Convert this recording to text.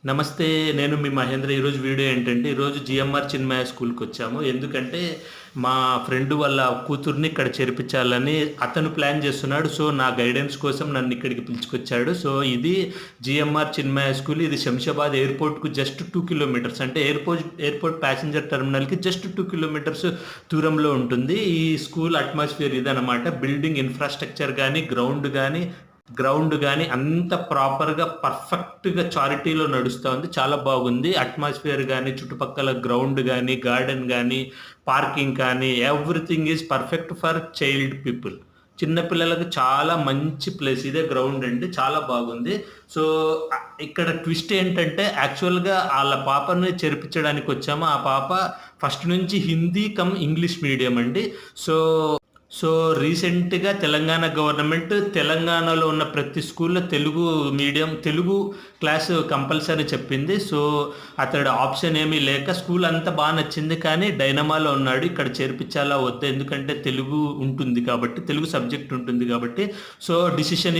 నమస్తే. నేను మీ మహేంద్ర. ఈరోజు వీడియో ఏంటంటే, ఈరోజు జిఎంఆర్ చిన్మయ స్కూల్‌కి వచ్చాము. ఎందుకంటే, మా ఫ్రెండ్ వాళ్ళ కూతుర్ని ఇక్కడ చేర్పించాలని అతను ప్లాన్ చేస్తున్నాడు. సో, నా గైడెన్స్ కోసం నన్ను ఇక్కడికి పిలుచుకొచ్చాడు. సో, ఇది జిఎంఆర్ చిన్మయ స్కూల్. ఇది శంషాబాద్ ఎయిర్‌పోర్ట్‌కు జస్ట్ 2 కిలోమీటర్స్, అంటే ఎయిర్‌పోర్ట్ ప్యాసింజర్ టెర్మినల్‌కి జస్ట్ 2 కిలోమీటర్స్ దూరంలో ఉంటుంది. ఈ స్కూల్ అట్మాస్ఫియర్ ఇదనమాట. బిల్డింగ్ ఇన్‌ఫ్రాస్ట్రక్చర్ గానీ, గ్రౌండ్ గానీ అంత ప్రాపర్‌గా, పర్ఫెక్ట్‌గా చారిటీలో నడుస్తా ఉంది. చాలా బాగుంది. అట్మాస్ఫియర్ గానీ, చుట్టుపక్కల గ్రౌండ్ గానీ, గార్డెన్ గానీ, పార్కింగ్ కానీ everything is perfect for child people. చిన్న పిల్లలకు చాలా మంచి ప్లేస్. ఇదే గ్రౌండ్ అండి. చాలా బాగుంది. సో, ఇక్కడ ట్విస్ట్ ఏంటంటే, యాక్చువల్‌గా ఆళ్ళ పాపని చేర్పించడానికి వచ్చాము. ఆ పాప ఫస్ట్ నుంచి హిందీ కమ్ ఇంగ్లీష్ మీడియం అండి. సో రీసెంట్‌గా తెలంగాణ గవర్నమెంట్ తెలంగాణలో ఉన్న ప్రతి స్కూల్‌లో తెలుగు క్లాస్ కంపల్సరీ చెప్పింది. సో, అతడు ఆప్షన్ ఏమీ లేక స్కూల్ అంతా నచ్చింది. కానీ డైనమాలో ఉన్నాడు. ఇక్కడ చేర్పించాలా వద్దా? ఎందుకంటే తెలుగు ఉంటుంది కాబట్టి, తెలుగు సబ్జెక్ట్ ఉంటుంది కాబట్టి. So, decision